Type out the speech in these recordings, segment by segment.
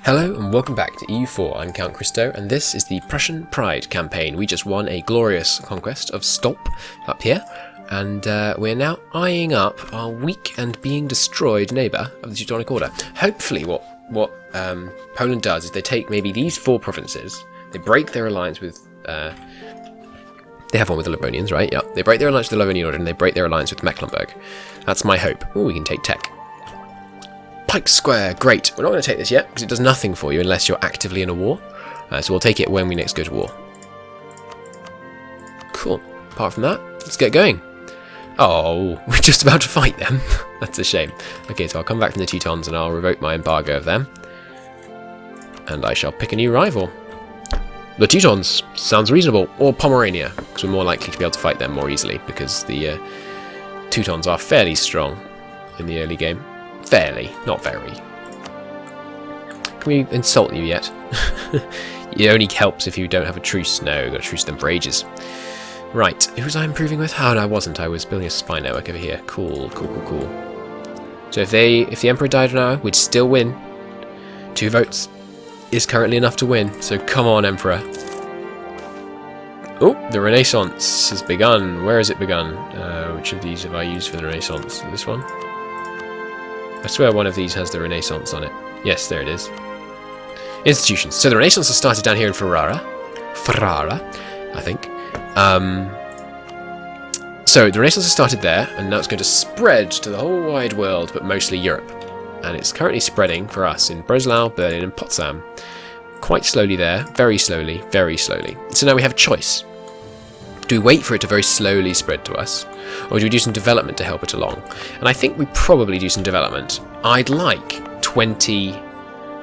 Hello and welcome back to EU4. I'm Count Christo, and this is the Prussian Pride campaign. We just won a glorious conquest of Stolp up here, and we're now eyeing up our weak and being destroyed neighbour of the Teutonic Order. Hopefully what Poland does is they take maybe these four provinces, they break their alliance with... they have one with the Livonians, right? Yeah. They break their alliance with the Livonian Order and they break their alliance with Mecklenburg. That's my hope. Oh, we can take tech. Pike Square, great. We're not going to take this yet, because it does nothing for you unless you're actively in a war. So we'll take it when we next go to war. Cool. Apart from that, let's get going. Oh, we're just about to fight them. That's a shame. Okay, so I'll come back from the Teutons and I'll revoke my embargo of them. And I shall pick a new rival. The Teutons. Sounds reasonable. Or Pomerania, because we're more likely to be able to fight them more easily, because the Teutons are fairly strong in the early game. Fairly, not very. Can we insult you yet? It only helps if you don't have a truce. No, we've got a truce them for ages. Right, who was I improving with? Oh, no, I wasn't. I was building a spy network over here. Cool. So if the Emperor died now, we'd still win. 2 votes is currently enough to win. So come on, Emperor. Oh, the Renaissance has begun. Where has it begun? Which of these have I used for the Renaissance? This one? I swear one of these has the Renaissance on it. Yes, there it is. Institutions. So the Renaissance has started down here in Ferrara, I think. So the Renaissance has started there, and now it's going to spread to the whole wide world, but mostly Europe. And it's currently spreading for us in Breslau, Berlin, and Potsdam. Quite slowly there, very slowly, very slowly. So now we have a choice. Do we wait for it to very slowly spread to us, or do we do some development to help it along? And I think we probably do some development. I'd like 20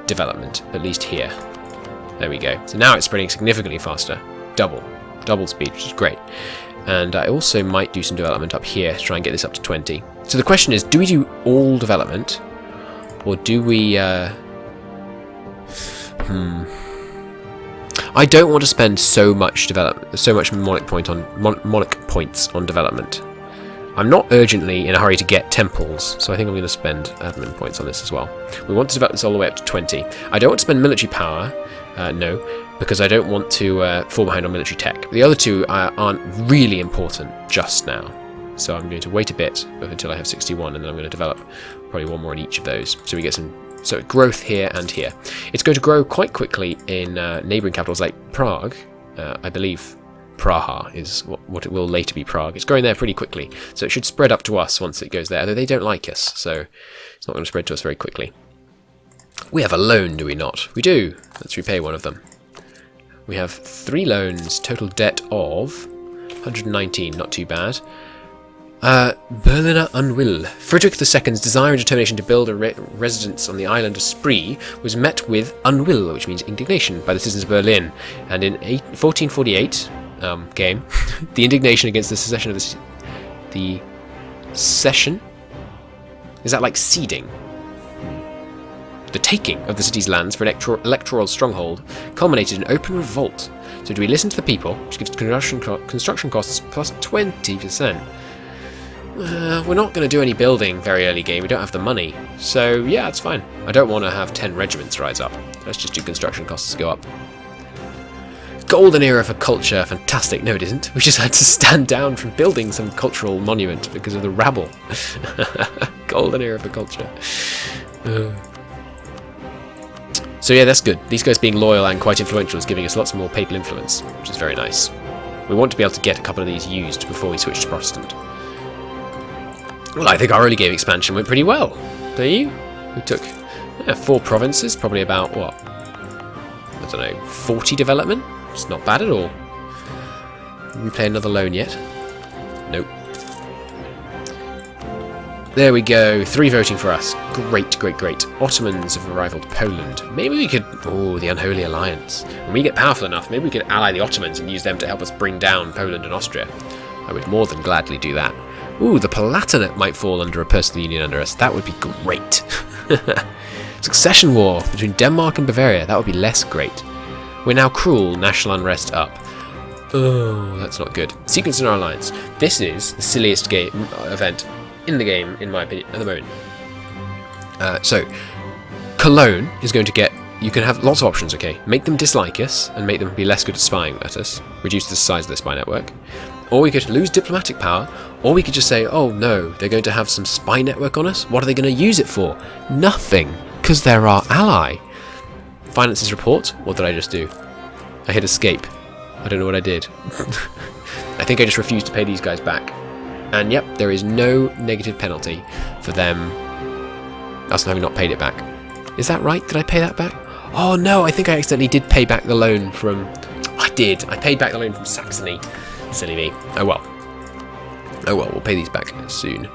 development, at least here. There we go. So now it's spreading significantly faster. Double speed, which is great. And I also might do some development up here to try and get this up to 20. So the question is, do we do all development, or do we... I don't want to spend so much monarch points on development. I'm not urgently in a hurry to get temples, so I think I'm going to spend admin points on this as well. We want to develop this all the way up to 20. I don't want to spend military power, no, because I don't want to fall behind on military tech. The other two aren't really important just now, so I'm going to wait a bit until I have 61, and then I'm going to develop probably one more in each of those, so we get some. So growth here and here. It's going to grow quite quickly in neighbouring capitals like Prague. I believe Praha is what it will later be Prague. It's growing there pretty quickly, so it should spread up to us once it goes there, although they don't like us, so it's not going to spread to us very quickly. We have a loan, do we not? We do. Let's repay one of them. We have 3 loans, total debt of 119, not too bad. Berliner Unwill. Frederick II's desire and determination to build a residence on the island of Spree was met with unwill, which means indignation, by the citizens of Berlin. And in 1448, game, the indignation against the secession of the cession? Is that like ceding? The taking of the city's lands for an electoral stronghold culminated in open revolt. So do we listen to the people, which gives construction costs plus 20%? We're not going to do any building very early game, we don't have the money. So yeah, it's fine. I don't want to have 10 regiments rise up. Let's just do construction costs go up. Golden era for culture, fantastic. No, it isn't. We just had to stand down from building some cultural monument because of the rabble. Golden era for culture. So yeah, that's good. These guys being loyal and quite influential is giving us lots more papal influence, which is very nice. We want to be able to get a couple of these used before we switch to Protestant. Well, I think our early game expansion went pretty well. Don't you? We took 4 provinces, probably about, what? I don't know, 40 development? It's not bad at all. Did we play another loan yet? Nope. There we go, 3 voting for us. Great. Ottomans have arrived at Poland. Maybe we could... Oh, the Unholy Alliance. When we get powerful enough, maybe we could ally the Ottomans and use them to help us bring down Poland and Austria. I would more than gladly do that. Ooh, the Palatinate might fall under a personal union under us. That would be great. Succession war between Denmark and Bavaria. That would be less great. We're now cruel. National unrest up. Oh, that's not good. Sequence in our alliance. This is the silliest event in the game, in my opinion, at the moment. So, Cologne is going to get you can have lots of options, okay? Make them dislike us and make them be less good at spying at us. Reduce the size of the spy network. Or we could lose diplomatic power. Or we could just say, oh no, they're going to have some spy network on us. What are they going to use it for? Nothing, because they're our ally. Finances report. What did I just do? I hit escape. I don't know what I did. I think I just refused to pay these guys back. And yep, there is no negative penalty for them us having not paid it back. Is that right? Did I pay that back? Oh no, I think I accidentally did pay back the loan from... I did. I paid back the loan from Saxony. Silly me. Oh well. Oh well, we'll pay these back soon.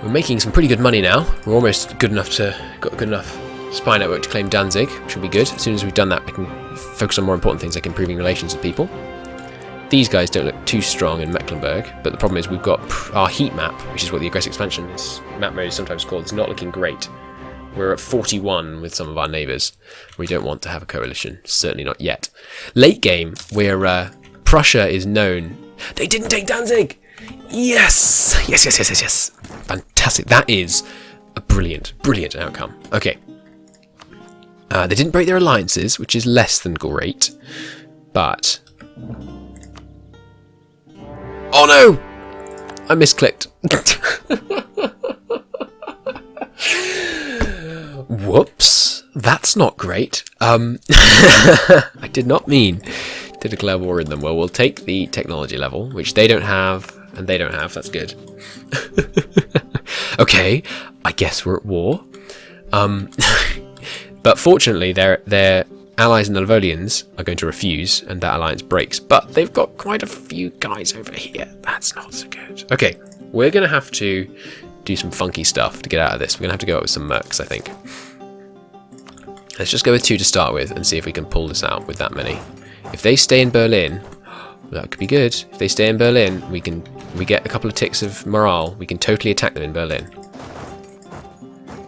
We're making some pretty good money now. We're almost got good enough spy network to claim Danzig, which will be good. As soon as we've done that, we can focus on more important things like improving relations with people. These guys don't look too strong in Mecklenburg, but the problem is we've got our heat map, which is what the aggressive expansion map mode is sometimes called. It's not looking great. We're at 41 with some of our neighbours. We don't want to have a coalition, certainly not yet. Late game, where Prussia is known. They didn't take Danzig! Yes! Yes. Fantastic. That is a brilliant outcome. Okay. They didn't break their alliances, which is less than great, but... Oh no! I misclicked. Whoops. That's not great. I did not mean to declare war in them. Well, we'll take the technology level, which they don't have, and they don't have. That's good. Okay, I guess we're at war. But fortunately, their allies and the Livolians are going to refuse, and that alliance breaks. But they've got quite a few guys over here. That's not so good. Okay, we're going to have to do some funky stuff to get out of this. We're going to have to go up with some mercs, I think. Let's just go with 2 to start with and see if we can pull this out with that many. If they stay in Berlin, that could be good. If they stay in Berlin, we get a couple of ticks of morale. We can totally attack them in Berlin.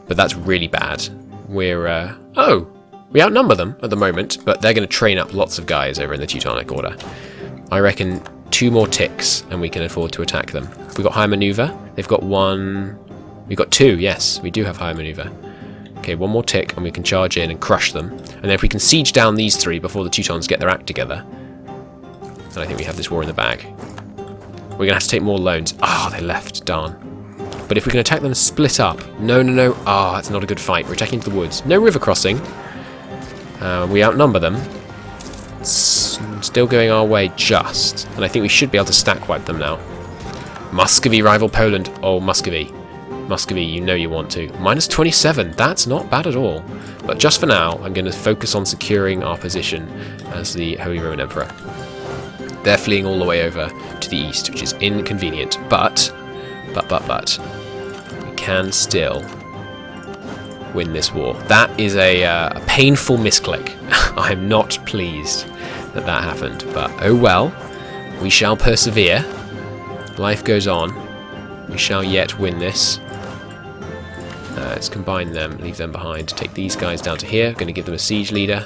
But that's really bad. We're, we outnumber them at the moment, but they're going to train up lots of guys over in the Teutonic Order. I reckon 2 more ticks and we can afford to attack them. We've got high maneuver. They've got 1. We've got 2, yes. We do have high maneuver. Okay, 1 more tick and we can charge in and crush them. And then if we can siege down these 3 before the Teutons get their act together, then I think we have this war in the bag. We're going to have to take more loans. Ah, they left. Darn. But if we can attack them split up... No. Ah, it's not a good fight. We're attacking into the woods. No river crossing. We outnumber them. It's still going our way just. And I think we should be able to stack wipe them now. Muscovy rival Poland. Oh, Muscovy. Muscovy, you know you want to. Minus 27. That's not bad at all. But just for now, I'm going to focus on securing our position as the Holy Roman Emperor. They're fleeing all the way over to the east, which is inconvenient. But... we can still win this war. That is a painful misclick. I am not pleased that that happened, but oh well. We shall persevere. Life goes on. We shall yet win this. Let's combine them, leave them behind. Take these guys down to here. I'm going to give them a siege leader.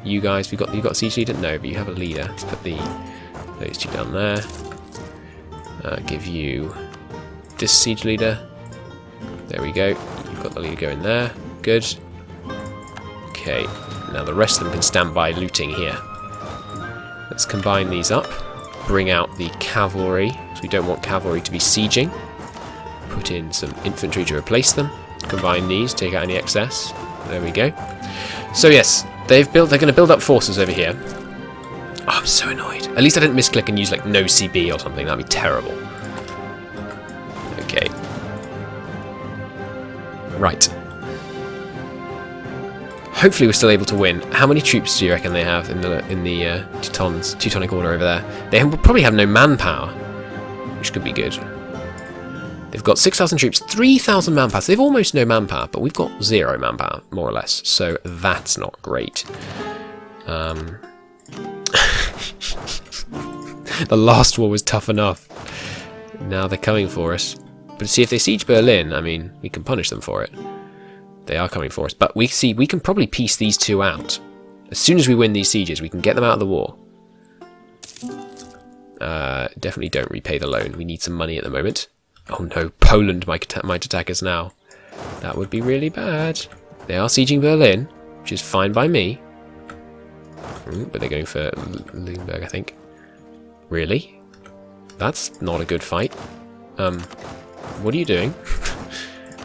You guys, you got a siege leader? No, but you have a leader. Let's put those 2 down there. Give you this siege leader. There we go. You've got the leader going there. Good. Okay. Now the rest of them can stand by looting here. Let's combine these up. Bring out the cavalry, because we don't want cavalry to be sieging. Put in some infantry to replace them. Combine these, take out any excess. There we go. So yes, they're going to build up forces over here. Oh, I'm so annoyed. At least I didn't misclick and use like no CB or something. That'd be terrible. Okay. Right. Hopefully we're still able to win. How many troops do you reckon they have in the Teutonic Order over there? They probably have no manpower, which could be good. They've got 6,000 troops, 3,000 manpower. So they've almost no manpower, but we've got 0 manpower, more or less. So that's not great. The last war was tough enough. Now they're coming for us. But see, if they siege Berlin, I mean, we can punish them for it. They are coming for us. But we can probably piece these 2 out. As soon as we win these sieges, we can get them out of the war. Definitely don't repay the loan. We need some money at the moment. Oh no, Poland might attack us now. That would be really bad. They are sieging Berlin, which is fine by me. But they're going for Lüneburg, I think. Really? That's not a good fight. What are you doing?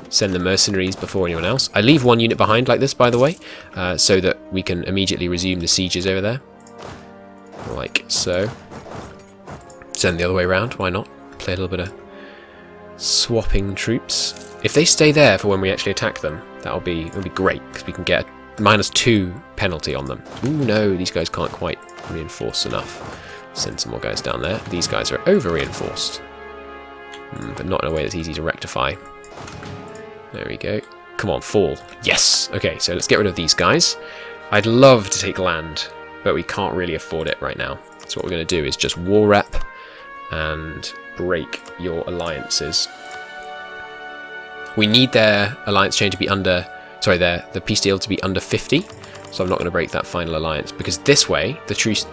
Send the mercenaries before anyone else. I leave one unit behind like this, by the way, so that we can immediately resume the sieges over there. Like so. Send the other way around, why not? Play a little bit of swapping troops. If they stay there for when we actually attack them, that'll be great, because we can get a -2 penalty on them. Ooh, no, these guys can't quite reinforce enough. Send some more guys down there. These guys are over-reinforced, but not in a way that's easy to rectify. There we go. Come on, fall. Yes! Okay, so let's get rid of these guys. I'd love to take land, but we can't really afford it right now. So what we're going to do is just war rep and break your alliances. We need their alliance chain to be under... Sorry, the peace deal to be under 50. So I'm not going to break that final alliance, because this way, the truce...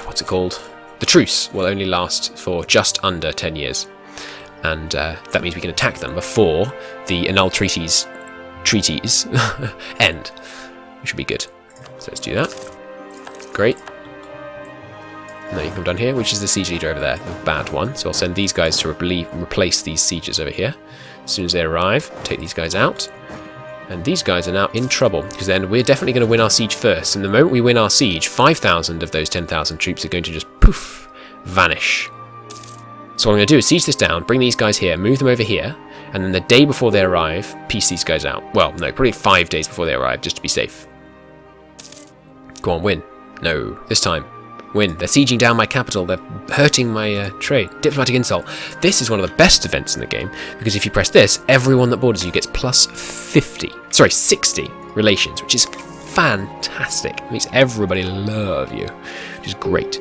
what's it called? The truce will only last for just under 10 years. And that means we can attack them before the annulled treaties end, which would be good. So let's do that. Great. And then you come down here, which is the siege leader over there, the bad one. So I'll send these guys to replace these sieges over here. As soon as they arrive, take these guys out. And these guys are now in trouble, because then we're definitely going to win our siege first. And the moment we win our siege, 5,000 of those 10,000 troops are going to just poof, vanish. So what I'm going to do is siege this down, bring these guys here, move them over here, and then the day before they arrive, piece these guys out. Well, no, probably 5 days before they arrive, just to be safe. Go on, win. No, this time. Win. They're sieging down my capital. They're hurting my trade. Diplomatic insult. This is one of the best events in the game, because if you press this, everyone that borders you gets plus 60 relations, which is fantastic. It makes everybody love you, which is great.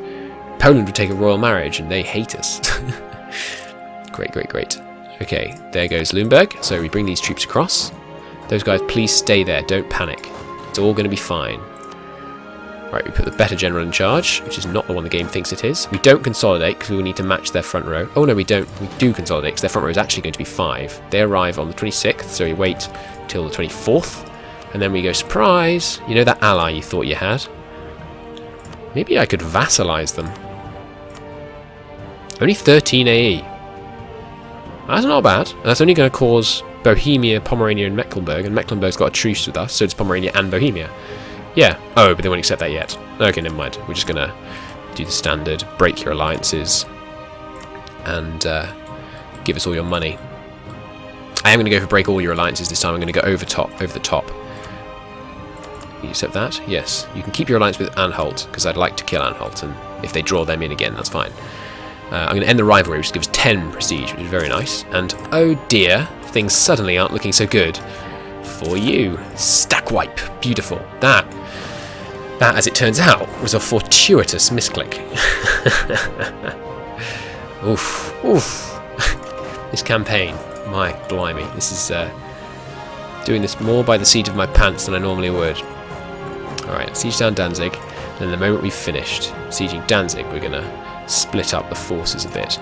Poland would take a royal marriage, and they hate us. Great, great, great. Okay, there goes Lüneburg. So we bring these troops across. Those guys, please stay there. Don't panic. It's all going to be fine. Right, we put the better general in charge, which is not the one the game thinks it is. We don't consolidate, because we will need to match their front row. Oh, no, we don't. We do consolidate, because their front row is actually going to be 5. They arrive on the 26th, so we wait till the 24th. And then we go, surprise! You know that ally you thought you had? Maybe I could vassalize them. Only 13 AE. That's not bad. And that's only going to cause Bohemia, Pomerania, and Mecklenburg. And Mecklenburg's got a truce with us, so does Pomerania and Bohemia. Yeah. Oh, but they won't accept that yet. Okay, never mind. We're just going to do the standard, break your alliances, and give us all your money. I am going to go for break all your alliances this time. I'm going to go over the top. You accept that? Yes. You can keep your alliance with Anhalt, because I'd like to kill Anhalt, and if they draw them in again, that's fine. I'm going to end the rivalry, which gives 10 prestige, which is very nice. And oh dear, things suddenly aren't looking so good for you. Stack wipe. Beautiful. That, as it turns out, was a fortuitous misclick. Oof. Oof. This campaign, my blimey. This is doing this more by the seat of my pants than I normally would. Alright, siege down Danzig. And then the moment we've finished sieging Danzig, we're going to split up the forces a bit.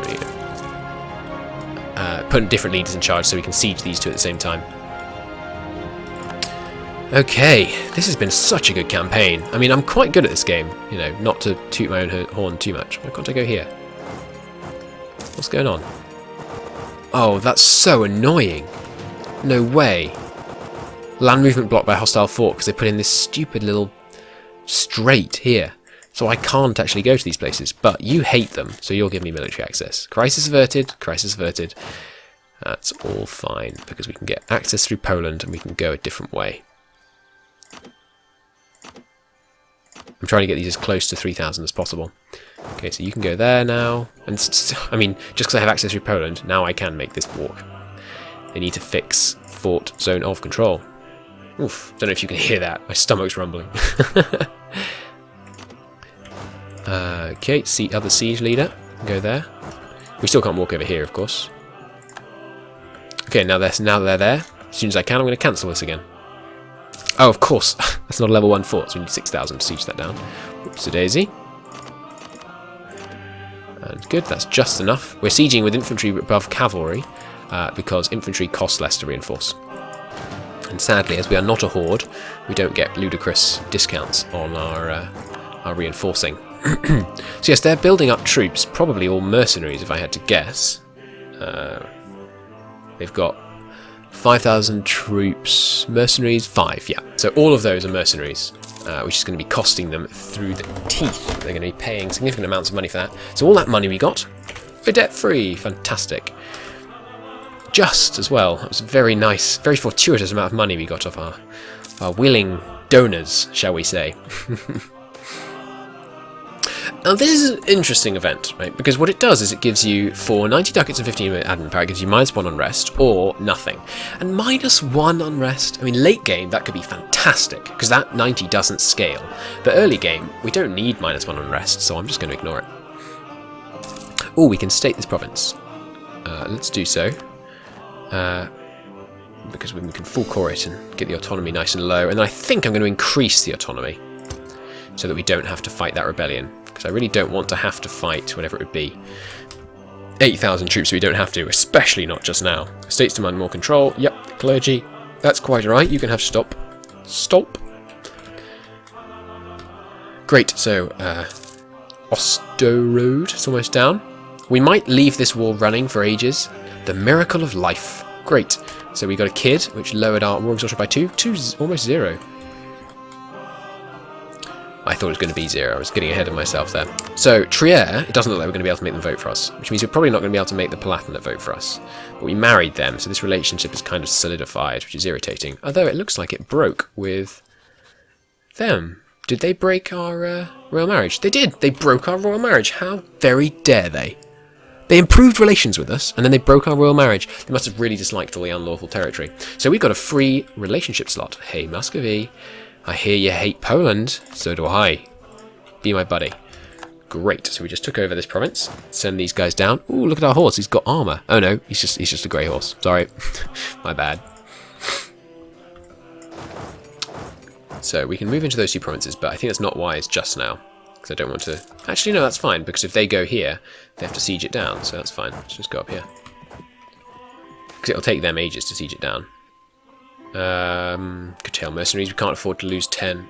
There we go. Put different leaders in charge so we can siege these two at the same time. Okay, this has been such a good campaign. I mean, I'm quite good at this game, you know, not to toot my own horn too much. Why can't I go here? What's going on? Oh, that's so annoying. No way. Land movement blocked by hostile fort because they put in this stupid little strait here. So I can't actually go to these places, but you hate them, so you'll give me military access. Crisis averted, crisis averted. That's all fine, because we can get access through Poland and we can go a different way. I'm trying to get these as close to 3,000 as possible. Okay, so you can go there now. And I mean, just because I have access through Poland, now I can make this walk. They need to fix fort zone of control. Oof, don't know if you can hear that. My stomach's rumbling. Okay, see other siege leader. Go there. We still can't walk over here, of course. Okay, now they're there. As soon as I can, I'm going to cancel this again. Oh, of course. That's not a level 1 fort, so we need 6,000 to siege that down. Whoops-a-daisy. And good, that's just enough. We're sieging with infantry above cavalry. because infantry costs less to reinforce. And sadly, as we are not a horde, we don't get ludicrous discounts on our reinforcing. So yes, they're building up troops, probably all mercenaries if I had to guess. They've got 5,000 troops, mercenaries, 5, yeah. So all of those are mercenaries, which is going to be costing them through the teeth. They're going to be paying significant amounts of money for that. So all that money we got, we're debt-free, fantastic. Just as well, it was a very nice, very fortuitous amount of money we got off our willing donors, shall we say. Now this is an interesting event, right? Because what it does is it gives you, for 90 ducats and 15 admin power, it gives you -1 on rest, or nothing. And -1 on rest, I mean late game that could be fantastic, because that 90 doesn't scale. But early game, we don't need -1 on rest, so I'm just going to ignore it. Oh, we can state this province. Let's do so. Because we can full core it and get the autonomy nice and low. And then I think I'm going to increase the autonomy, so that we don't have to fight that rebellion. Because I really don't want to have to fight whatever it would be. 8,000 troops, so we don't have to, especially not just now. States demand more control. Yep, clergy. That's quite alright. You can have stop. Stop. Great, so Osterode is almost down. We might leave this war running for ages. The miracle of life. Great. So we got a kid, which lowered our war exhaustion by 2. 2's almost 0. I thought it was going to be 0. I was getting ahead of myself there. So, Trier, it doesn't look like we're going to be able to make them vote for us, which means we're probably not going to be able to make the Palatinate vote for us. But we married them, so this relationship is kind of solidified, which is irritating. Although it looks like it broke with them. Did they break our royal marriage? They did! They broke our royal marriage! How very dare they! They improved relations with us, and then they broke our royal marriage. They must have really disliked all the unlawful territory. So we got a free relationship slot. Hey, Muscovy. I hear you hate Poland. So do I. Be my buddy. Great. So we just took over this province. Send these guys down. Ooh, look at our horse. He's got armor. Oh no, he's just a grey horse. Sorry. My bad. So we can move into those 2 provinces, but I think that's not wise just now. Because I don't want to... Actually, no, that's fine, because if they go here, they have to siege it down, so that's fine. Let's just go up here. Because it'll take them ages to siege it down. Curtail mercenaries. We can't afford to lose 10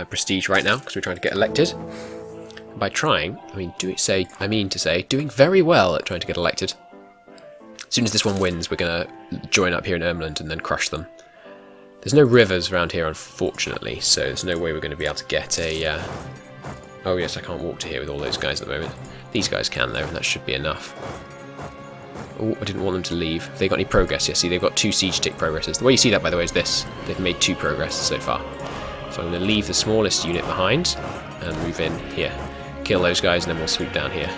prestige right now, because we're trying to get elected. And by trying, I mean to say, doing very well at trying to get elected. As soon as this one wins, we're going to join up here in Ermland and then crush them. There's no rivers around here, unfortunately, so there's no way we're going to be able to get a... Oh yes, I can't walk to here with all those guys at the moment. These guys can though, and that should be enough. Oh, I didn't want them to leave. Have they got any progress? Yes, see, they've got 2 siege tick progresses. The way you see that, by the way, is this. They've made 2 progress so far. So I'm going to leave the smallest unit behind and move in here. Kill those guys, and then we'll swoop down here.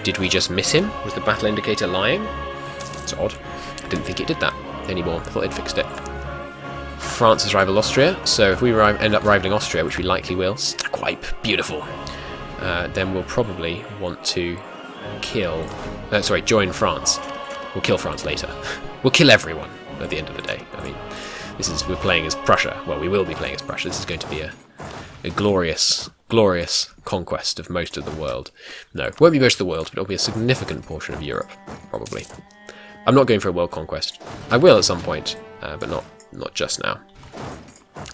Did we just miss him? Was the battle indicator lying? It's odd. I didn't think it did that anymore. I thought they'd fixed it. France has rivaled Austria, so if we end up rivaling Austria, which we likely will, stackwipe, beautiful, then we'll probably want to join France. We'll kill France later. We'll kill everyone at the end of the day. I mean, we're playing as Prussia. Well, we will be playing as Prussia. This is going to be a glorious, glorious conquest of most of the world. No, it won't be most of the world, but it'll be a significant portion of Europe, probably. I'm not going for a world conquest. I will at some point, but not just now.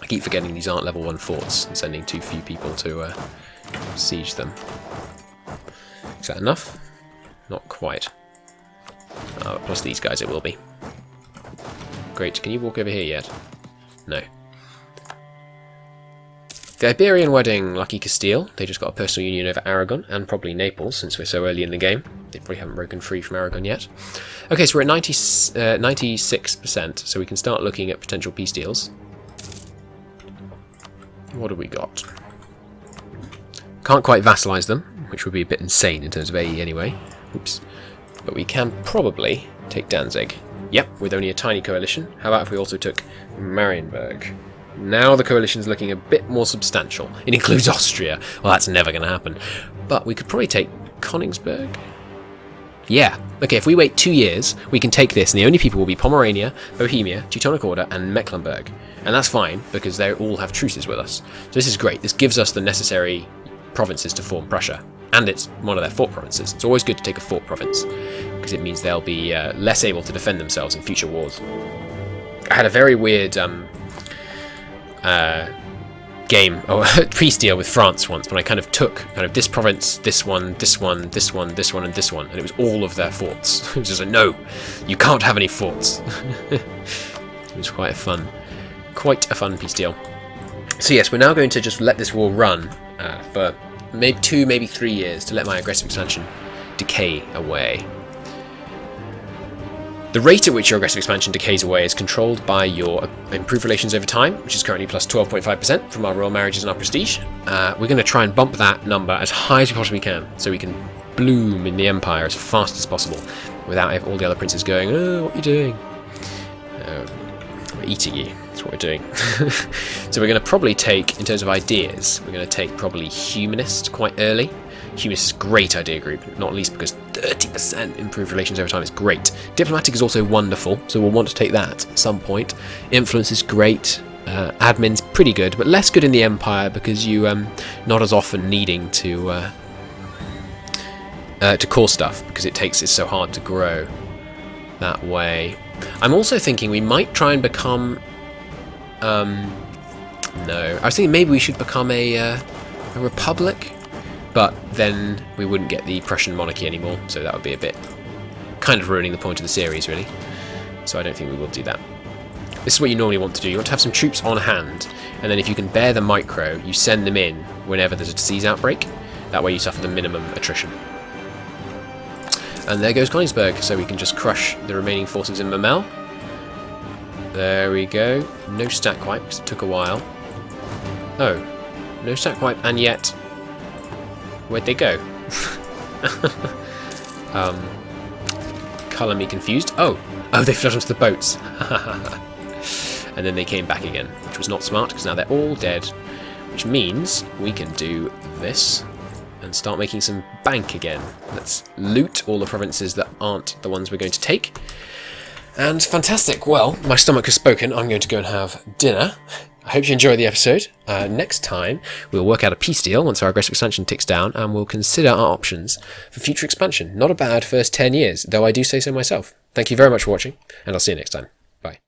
I keep forgetting these aren't level 1 forts and sending too few people to siege them. Is that enough? Not quite. Plus these guys it will be. Great, can you walk over here yet? No. The Iberian wedding, lucky Castile. They just got a personal union over Aragon, and probably Naples, since we're so early in the game. They probably haven't broken free from Aragon yet. Okay, so we're at 96%, so we can start looking at potential peace deals. What have we got? Can't quite vassalize them, which would be a bit insane in terms of AE anyway. Oops. But we can probably take Danzig. Yep, with only a tiny coalition. How about if we also took Marienburg? Now the coalition's looking a bit more substantial. It includes Austria. Well, that's never going to happen. But we could probably take Königsberg. Yeah. Okay, if we wait 2 years, we can take this, and the only people will be Pomerania, Bohemia, Teutonic Order, and Mecklenburg. And that's fine, because they all have truces with us. So this is great. This gives us the necessary provinces to form Prussia. And it's one of their fort provinces. It's always good to take a fort province, because because it means they'll be less able to defend themselves in future wars. I had a very weird game, or peace deal with France once, when I kind of took this province, this one, this one, this one, this one, and this one, and it was all of their forts. It was just like, no, you can't have any forts. It was quite a fun peace deal. So yes, we're now going to just let this war run for maybe 2, maybe 3 years to let my aggressive expansion decay away. The rate at which your aggressive expansion decays away is controlled by your improved relations over time, which is currently plus 12.5% from our royal marriages and our prestige. We're going to try and bump that number as high as we possibly can, so we can bloom in the empire as fast as possible, without all the other princes going, oh, what are you doing? We're eating you, that's what we're doing. So we're going to probably take, in terms of ideas, we're going to take probably Humanist quite early. Humanist is a great idea group, not least because 30% improved relations over time is great. Diplomatic is also wonderful, so we'll want to take that at some point. Influence is great. Admin's pretty good, but less good in the Empire because you not as often needing to cause stuff, because it's so hard to grow that way. I'm also thinking we might try and become. No, I was thinking maybe we should become a republic. But then we wouldn't get the Prussian monarchy anymore, so that would be a bit kind of ruining the point of the series, really. So I don't think we will do that. This is what you normally want to do. You want to have some troops on hand, and then if you can bear the micro, you send them in whenever there's a disease outbreak. That way you suffer the minimum attrition. And there goes Königsberg, so we can just crush the remaining forces in Memel. There we go. No stack wipe, because it took a while. Oh, no stack wipe, and yet... where'd they go? Colour me confused. Oh, they fled onto the boats. And then they came back again, which was not smart, because now they're all dead. Which means we can do this and start making some bank again. Let's loot all the provinces that aren't the ones we're going to take. And fantastic. Well, my stomach has spoken. I'm going to go and have dinner. I hope you enjoyed the episode. Next time, we'll work out a peace deal once our aggressive expansion ticks down, and we'll consider our options for future expansion. Not a bad first 10 years, though I do say so myself. Thank you very much for watching, and I'll see you next time. Bye.